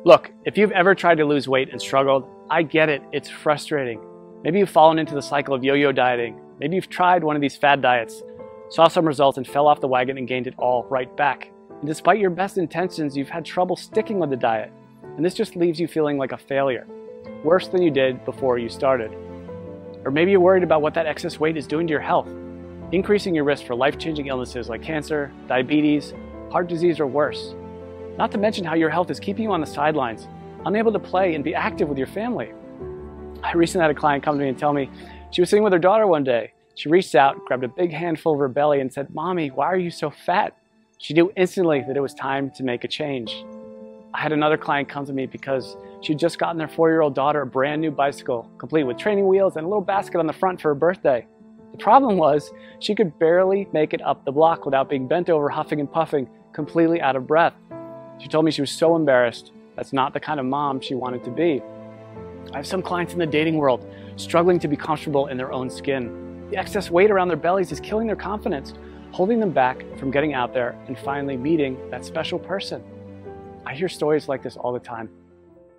Look, if you've ever tried to lose weight and struggled, I get it, it's frustrating. Maybe you've fallen into the cycle of yo-yo dieting. Maybe you've tried one of these fad diets, saw some results and fell off the wagon and gained it all right back. And despite your best intentions, you've had trouble sticking with the diet. And this just leaves you feeling like a failure, worse than you did before you started. Or maybe you're worried about what that excess weight is doing to your health, increasing your risk for life-changing illnesses like cancer, diabetes, heart disease, or worse. Not to mention how your health is keeping you on the sidelines, unable to play and be active with your family. I recently had a client come to me and tell me she was sitting with her daughter one day. She reached out, grabbed a big handful of her belly and said, "Mommy, why are you so fat?" She knew instantly that it was time to make a change. I had another client come to me because she'd just gotten their 4-year-old daughter a brand new bicycle, complete with training wheels and a little basket on the front for her birthday. The problem was she could barely make it up the block without being bent over, huffing and puffing, completely out of breath. She told me she was so embarrassed. That's not the kind of mom she wanted to be. I have some clients in the dating world struggling to be comfortable in their own skin. The excess weight around their bellies is killing their confidence, holding them back from getting out there and finally meeting that special person. I hear stories like this all the time.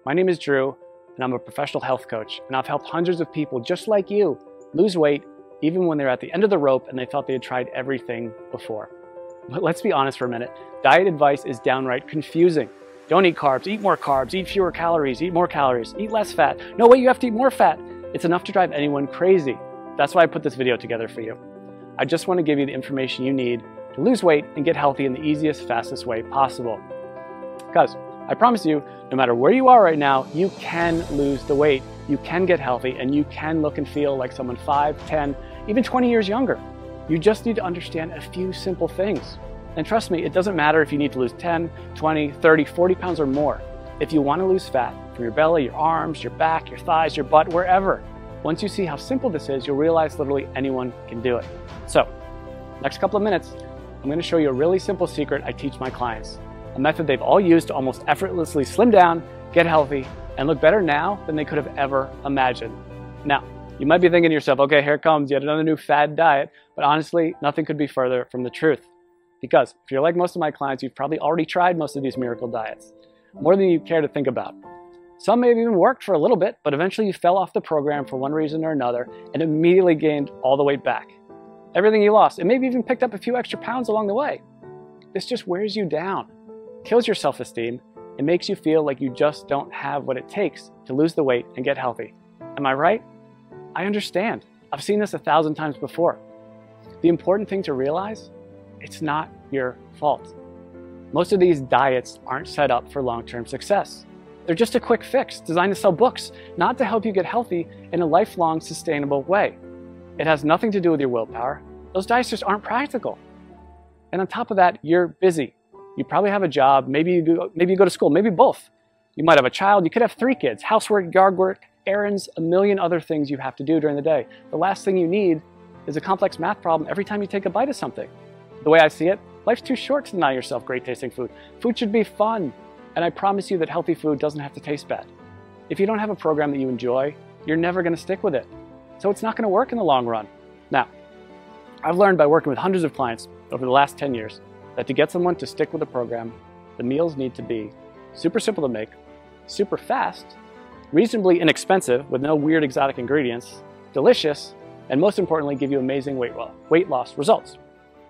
My name is Drew, and I'm a professional health coach, and I've helped hundreds of people just like you lose weight even when they're at the end of the rope and they thought they had tried everything before. But let's be honest for a minute. Diet advice is downright confusing. Don't eat carbs, eat more carbs, eat fewer calories, eat more calories, eat less fat. No, wait, you have to eat more fat. It's enough to drive anyone crazy. That's why I put this video together for you. I just want to give you the information you need to lose weight and get healthy in the easiest, fastest way possible. Because I promise you, no matter where you are right now, you can lose the weight, you can get healthy, and you can look and feel like someone 5, 10, even 20 years younger. You just need to understand a few simple things. And trust me, it doesn't matter if you need to lose 10, 20, 30, 40 pounds or more. If you want to lose fat from your belly, your arms, your back, your thighs, your butt, wherever, once you see how simple this is, you'll realize literally anyone can do it. So, next couple of minutes, I'm going to show you a really simple secret I teach my clients. A method they've all used to almost effortlessly slim down, get healthy, and look better now than they could have ever imagined. Now, you might be thinking to yourself, okay, here comes yet another new fad diet, but honestly, nothing could be further from the truth. Because if you're like most of my clients, you've probably already tried most of these miracle diets, more than you care to think about. Some may have even worked for a little bit, but eventually you fell off the program for one reason or another and immediately gained all the weight back. Everything you lost, and maybe even picked up a few extra pounds along the way. This just wears you down, kills your self-esteem, and makes you feel like you just don't have what it takes to lose the weight and get healthy. Am I right? I understand. I've seen this 1,000 times before. The important thing to realize, it's not your fault. Most of these diets aren't set up for long-term success. They're just a quick fix designed to sell books, not to help you get healthy in a lifelong, sustainable way. It has nothing to do with your willpower. Those diets just aren't practical. And on top of that, you're busy. You probably have a job, maybe you go to school, maybe both. You might have a child, you could have 3 kids, housework, yard work, errands, a million other things you have to do during the day. The last thing you need is a complex math problem every time you take a bite of something. The way I see it, life's too short to deny yourself great tasting food. Food should be fun, and I promise you that healthy food doesn't have to taste bad. If you don't have a program that you enjoy, you're never going to stick with it. So it's not going to work in the long run. Now, I've learned by working with hundreds of clients over the last 10 years that to get someone to stick with a program, the meals need to be super simple to make, super fast, reasonably inexpensive with no weird exotic ingredients, delicious, and most importantly, give you amazing weight loss results.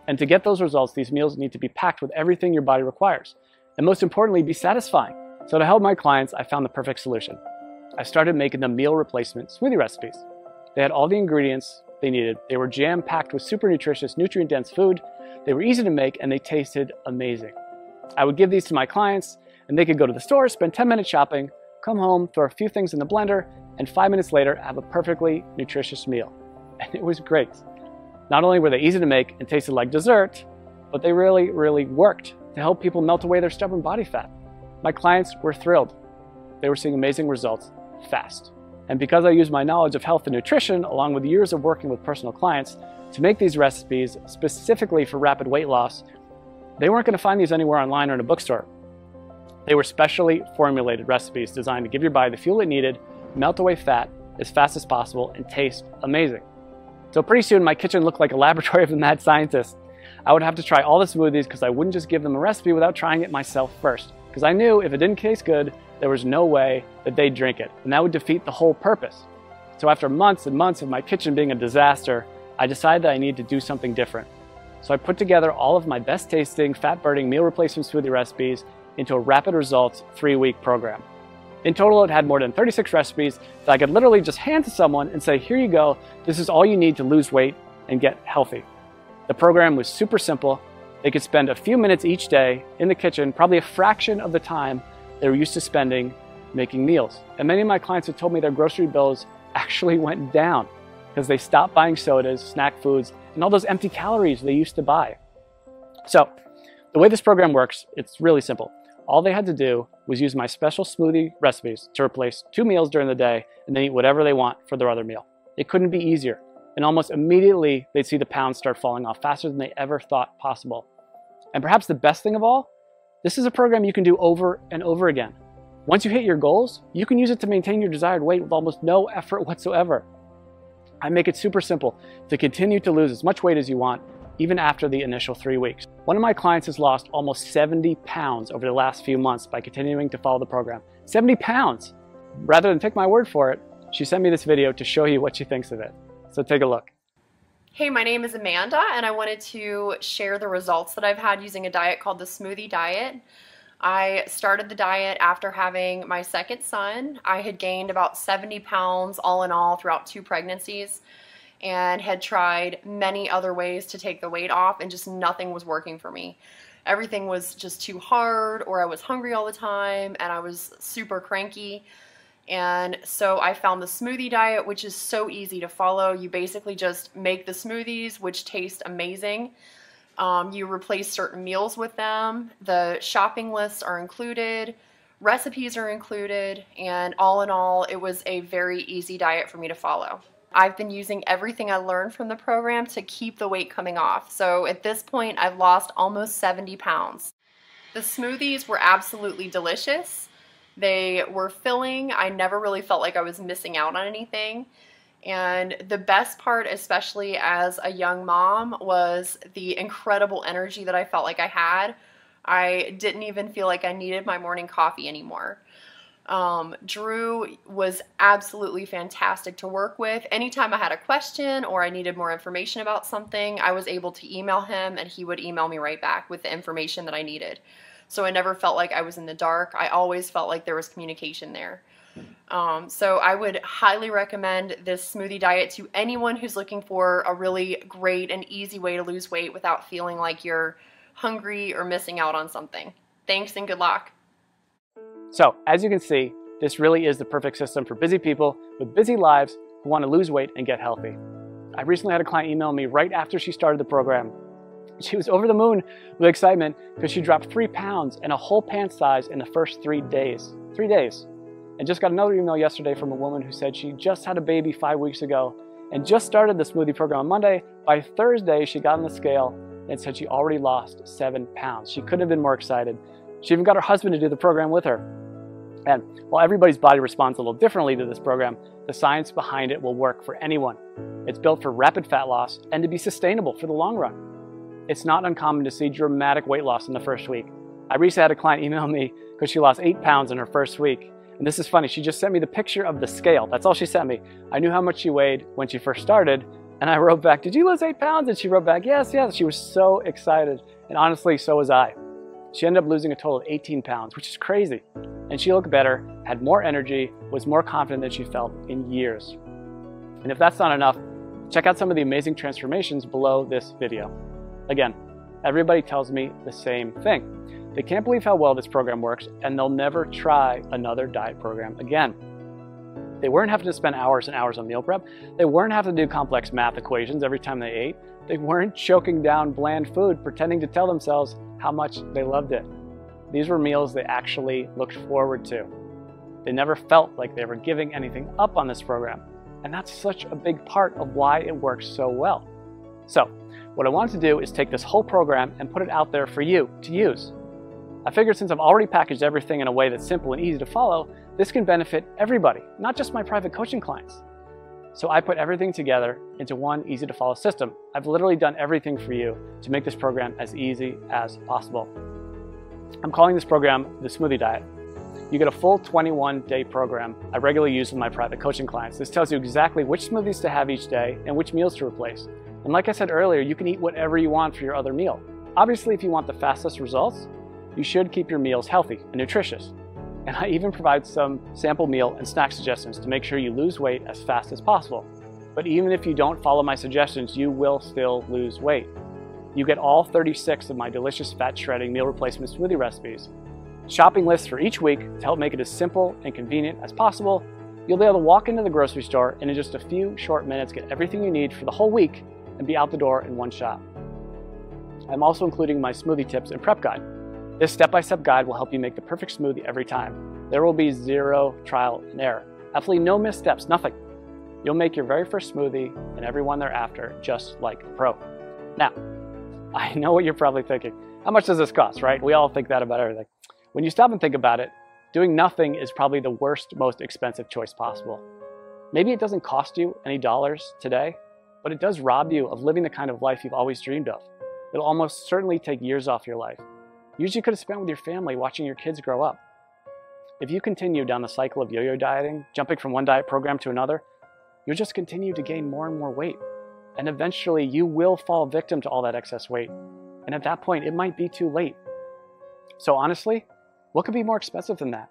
And to get those results, these meals need to be packed with everything your body requires. And most importantly, be satisfying. So to help my clients, I found the perfect solution. I started making them meal replacement smoothie recipes. They had all the ingredients they needed. They were jam-packed with super nutritious, nutrient-dense food. They were easy to make, and they tasted amazing. I would give these to my clients, and they could go to the store, spend 10 minutes shopping, come home, throw a few things in the blender, and 5 minutes later, have a perfectly nutritious meal. And it was great. Not only were they easy to make and tasted like dessert, but they really, really worked to help people melt away their stubborn body fat. My clients were thrilled. They were seeing amazing results fast. And because I used my knowledge of health and nutrition, along with years of working with personal clients, to make these recipes specifically for rapid weight loss, they weren't going to find these anywhere online or in a bookstore. They were specially formulated recipes designed to give your body the fuel it needed, melt away fat as fast as possible, and taste amazing. So pretty soon my kitchen looked like a laboratory of the mad scientist. I would have to try all the smoothies because I wouldn't just give them a recipe without trying it myself first. Because I knew if it didn't taste good, there was no way that they'd drink it, and that would defeat the whole purpose. So after months and months of my kitchen being a disaster, I decided that I needed to do something different. So I put together all of my best tasting, fat-burning meal replacement smoothie recipes into a rapid results 3-week program. In total, it had more than 36 recipes that I could literally just hand to someone and say, here you go, this is all you need to lose weight and get healthy. The program was super simple. They could spend a few minutes each day in the kitchen, probably a fraction of the time they were used to spending making meals. And many of my clients have told me their grocery bills actually went down because they stopped buying sodas, snack foods, and all those empty calories they used to buy. So the way this program works, it's really simple. All they had to do was use my special smoothie recipes to replace 2 meals during the day and then eat whatever they want for their other meal. It couldn't be easier. And almost immediately, they'd see the pounds start falling off faster than they ever thought possible. And perhaps the best thing of all, this is a program you can do over and over again. Once you hit your goals, you can use it to maintain your desired weight with almost no effort whatsoever. I make it super simple to continue to lose as much weight as you want, even after the initial 3 weeks. One of my clients has lost almost 70 pounds over the last few months by continuing to follow the program. 70 pounds! Rather than take my word for it, she sent me this video to show you what she thinks of it. So take a look. Hey, my name is Amanda, and I wanted to share the results that I've had using a diet called the Smoothie Diet. I started the diet after having my second son. I had gained about 70 pounds all in all throughout 2 pregnancies and had tried many other ways to take the weight off, and just nothing was working for me. Everything was just too hard, or I was hungry all the time, and I was super cranky. And so I found the Smoothie Diet, which is so easy to follow. You basically just make the smoothies, which taste amazing. You replace certain meals with them. The shopping lists are included. Recipes are included. And all in all, it was a very easy diet for me to follow. I've been using everything I learned from the program to keep the weight coming off. So at this point, I've lost almost 70 pounds. The smoothies were absolutely delicious. They were filling. I never really felt like I was missing out on anything. And the best part, especially as a young mom, was the incredible energy that I felt like I had. I didn't even feel like I needed my morning coffee anymore. Drew was absolutely fantastic to work with. Anytime I had a question or I needed more information about something, I was able to email him and he would email me right back with the information that I needed. So I never felt like I was in the dark. I always felt like there was communication there. So I would highly recommend this smoothie diet to anyone who's looking for a really great and easy way to lose weight without feeling like you're hungry or missing out on something. Thanks and good luck. So as you can see, this really is the perfect system for busy people with busy lives who want to lose weight and get healthy. I recently had a client email me right after she started the program. She was over the moon with excitement because she dropped 3 pounds and a whole pant size in the first 3 days. 3 days. And just got another email yesterday from a woman who said she just had a baby 5 weeks ago and just started the smoothie program on Monday. By Thursday, she got on the scale and said she already lost 7 pounds. She couldn't have been more excited. She even got her husband to do the program with her. And while everybody's body responds a little differently to this program, the science behind it will work for anyone. It's built for rapid fat loss and to be sustainable for the long run. It's not uncommon to see dramatic weight loss in the first week. I recently had a client email me because she lost 8 pounds in her first week. And this is funny, she just sent me the picture of the scale. That's all she sent me. I knew how much she weighed when she first started, and I wrote back, "Did you lose 8 pounds?" And she wrote back, "Yes, yes." She was so excited. And honestly, so was I. She ended up losing a total of 18 pounds, which is crazy. And she looked better, had more energy, was more confident than she felt in years. And if that's not enough, check out some of the amazing transformations below this video. Again, everybody tells me the same thing. They can't believe how well this program works, and they'll never try another diet program again. They weren't having to spend hours and hours on meal prep. They weren't having to do complex math equations every time they ate. They weren't choking down bland food, pretending to tell themselves how much they loved it. These were meals they actually looked forward to. They never felt like they were giving anything up on this program. And that's such a big part of why it works so well. So, what I wanted to do is take this whole program and put it out there for you to use. I figured since I've already packaged everything in a way that's simple and easy to follow, this can benefit everybody, not just my private coaching clients. So I put everything together into one easy to follow system. I've literally done everything for you to make this program as easy as possible. I'm calling this program the Smoothie Diet. You get a full 21-day program I regularly use with my private coaching clients. This tells you exactly which smoothies to have each day and which meals to replace. And like I said earlier, you can eat whatever you want for your other meal. Obviously, if you want the fastest results, you should keep your meals healthy and nutritious. And I even provide some sample meal and snack suggestions to make sure you lose weight as fast as possible. But even if you don't follow my suggestions, you will still lose weight. You get all 36 of my delicious fat shredding meal replacement smoothie recipes, shopping lists for each week to help make it as simple and convenient as possible. You'll be able to walk into the grocery store and in just a few short minutes get everything you need for the whole week and be out the door in one shot. I'm also including my smoothie tips and prep guide. This step-by-step guide will help you make the perfect smoothie every time. There will be zero trial and error. Absolutely no missteps, nothing. You'll make your very first smoothie and every one thereafter just like a pro. Now, I know what you're probably thinking. How much does this cost, right? We all think that about everything. When you stop and think about it, doing nothing is probably the worst, most expensive choice possible. Maybe it doesn't cost you any dollars today, but it does rob you of living the kind of life you've always dreamed of. It'll almost certainly take years off your life. Years you could have spent with your family watching your kids grow up. If you continue down the cycle of yo-yo dieting, jumping from one diet program to another, you'll just continue to gain more and more weight. And eventually you will fall victim to all that excess weight. And at that point, it might be too late. So honestly, what could be more expensive than that?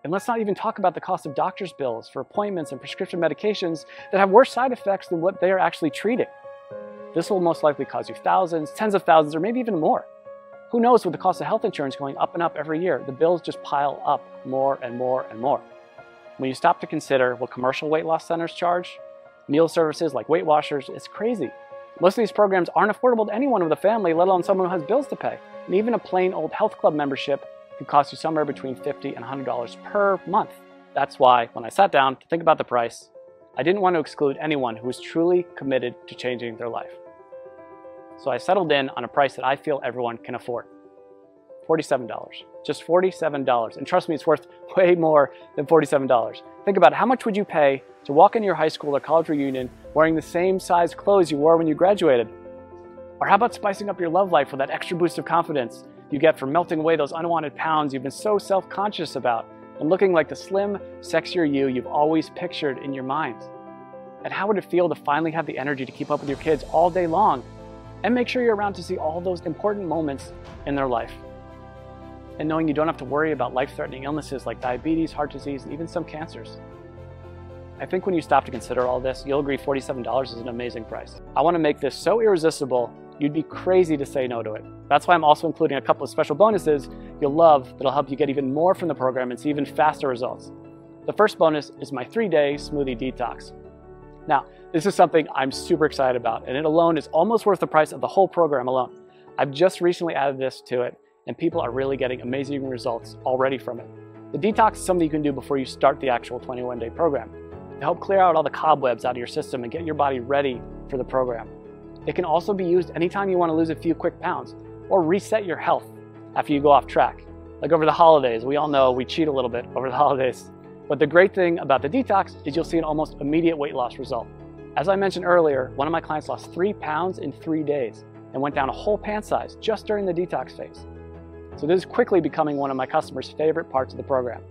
And let's not even talk about the cost of doctor's bills for appointments and prescription medications that have worse side effects than what they are actually treating. This will most likely cost you thousands, tens of thousands, or maybe even more. Who knows, with the cost of health insurance going up and up every year, the bills just pile up more and more and more. When you stop to consider what commercial weight loss centers charge, meal services like Weight Watchers, it's crazy. Most of these programs aren't affordable to anyone with a family, let alone someone who has bills to pay. And even a plain old health club membership could cost you somewhere between $50 and $100 per month. That's why, when I sat down to think about the price, I didn't want to exclude anyone who was truly committed to changing their life. So I settled in on a price that I feel everyone can afford. $47. Just $47. And trust me, it's worth way more than $47. Think about it. How much would you pay to walk into your high school or college reunion wearing the same size clothes you wore when you graduated? Or how about spicing up your love life with that extra boost of confidence you get from melting away those unwanted pounds you've been so self-conscious about and looking like the slim, sexier you you've always pictured in your mind? And how would it feel to finally have the energy to keep up with your kids all day long and make sure you're around to see all those important moments in their life? And knowing you don't have to worry about life-threatening illnesses like diabetes, heart disease, and even some cancers. I think when you stop to consider all this, you'll agree $47 is an amazing price. I want to make this so irresistible, you'd be crazy to say no to it. That's why I'm also including a couple of special bonuses you'll love that'll help you get even more from the program and see even faster results. The first bonus is my 3-day smoothie detox. Now, this is something I'm super excited about, and it alone is almost worth the price of the whole program alone. I've just recently added this to it, and people are really getting amazing results already from it. The detox is something you can do before you start the actual 21-day program to help clear out all the cobwebs out of your system and get your body ready for the program. It can also be used anytime you want to lose a few quick pounds or reset your health after you go off track. Like over the holidays, we all know we cheat a little bit over the holidays. But the great thing about the detox is you'll see an almost immediate weight loss result. As I mentioned earlier, one of my clients lost 3 pounds in 3 days and went down a whole pant size just during the detox phase. So this is quickly becoming one of my customers' favorite parts of the program.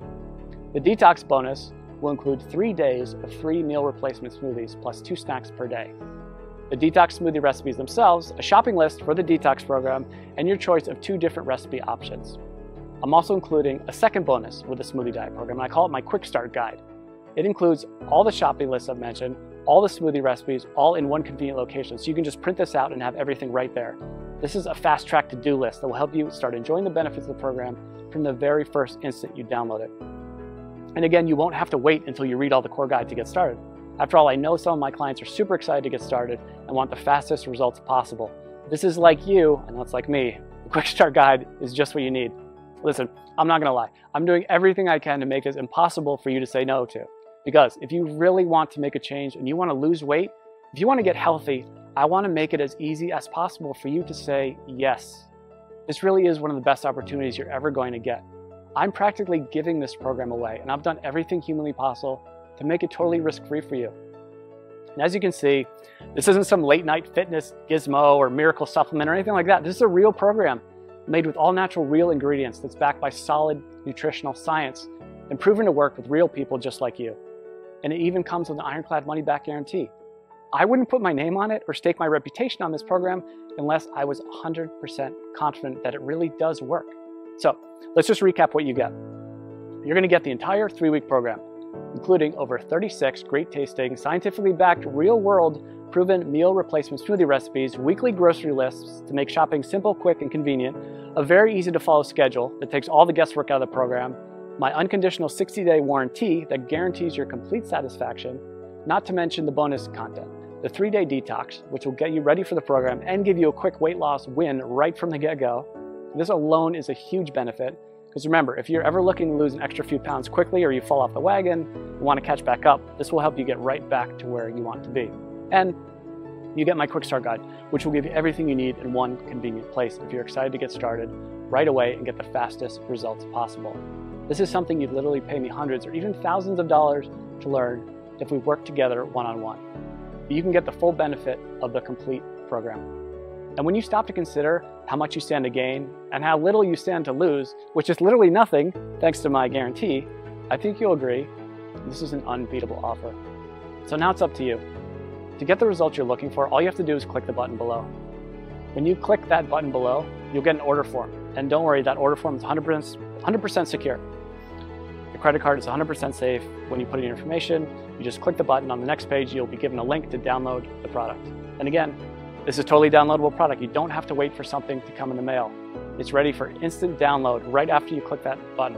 The detox bonus will include 3 days of free meal replacement smoothies plus 2 snacks per day. The detox smoothie recipes themselves, a shopping list for the detox program, and your choice of 2 different recipe options. I'm also including a second bonus with the Smoothie Diet program, and I call it my Quick Start Guide. It includes all the shopping lists I've mentioned, all the smoothie recipes, all in one convenient location, so you can just print this out and have everything right there. This is a fast-track to-do list that will help you start enjoying the benefits of the program from the very first instant you download it. And again, you won't have to wait until you read all the core guide to get started. After all, I know some of my clients are super excited to get started and want the fastest results possible. If this is like you, and that's like me, the Quick Start Guide is just what you need. Listen, I'm not gonna lie. I'm doing everything I can to make this impossible for you to say no to. Because if you really want to make a change and you want to lose weight, if you want to get healthy, I want to make it as easy as possible for you to say yes. This really is one of the best opportunities you're ever going to get. I'm practically giving this program away, and I've done everything humanly possible to make it totally risk-free for you. And as you can see, this isn't some late-night fitness gizmo or miracle supplement or anything like that. This is a real program made with all natural real ingredients that's backed by solid nutritional science and proven to work with real people just like you. And it even comes with an ironclad money-back guarantee. I wouldn't put my name on it or stake my reputation on this program unless I was 100% confident that it really does work. So let's just recap what you get. You're going to get the entire 3-week program, including over 36 great tasting, scientifically backed, real-world proven meal replacement smoothie recipes, weekly grocery lists to make shopping simple, quick, and convenient, a very easy to follow schedule that takes all the guesswork out of the program, my unconditional 60-day warranty that guarantees your complete satisfaction, not to mention the bonus content, the 3-day detox, which will get you ready for the program and give you a quick weight loss win right from the get-go. This alone is a huge benefit, because remember, if you're ever looking to lose an extra few pounds quickly or you fall off the wagon and want to catch back up, this will help you get right back to where you want to be. And you get my quick start guide, which will give you everything you need in one convenient place if you're excited to get started right away and get the fastest results possible. This is something you'd literally pay me hundreds or even thousands of dollars to learn if we work together one-on-one. But you can get the full benefit of the complete program. And when you stop to consider how much you stand to gain and how little you stand to lose, which is literally nothing thanks to my guarantee, I think you'll agree this is an unbeatable offer. So now it's up to you. To get the results you're looking for, all you have to do is click the button below. When you click that button below, you'll get an order form. And don't worry, that order form is 100% secure. Your credit card is 100% safe. When you put in your information, you just click the button. On the next page, you'll be given a link to download the product. And again, this is a totally downloadable product. You don't have to wait for something to come in the mail. It's ready for instant download right after you click that button.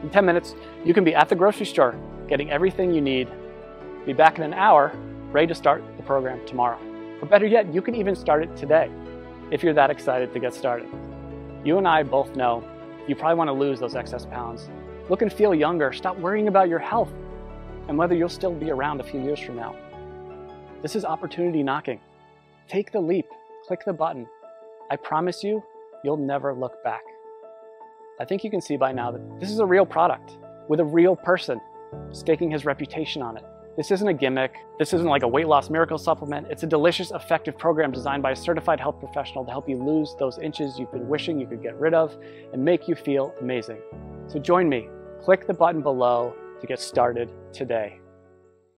In 10 minutes, you can be at the grocery store, getting everything you need. Be back in an hour, ready to start the program tomorrow. Or better yet, you can even start it today, if you're that excited to get started. You and I both know you probably want to lose those excess pounds. Look and feel younger. Stop worrying about your health and whether you'll still be around a few years from now. This is opportunity knocking. Take the leap, click the button. I promise you, you'll never look back. I think you can see by now that this is a real product with a real person staking his reputation on it. This isn't a gimmick. This isn't like a weight loss miracle supplement. It's a delicious, effective program designed by a certified health professional to help you lose those inches you've been wishing you could get rid of and make you feel amazing. So join me. Click the button below to get started today.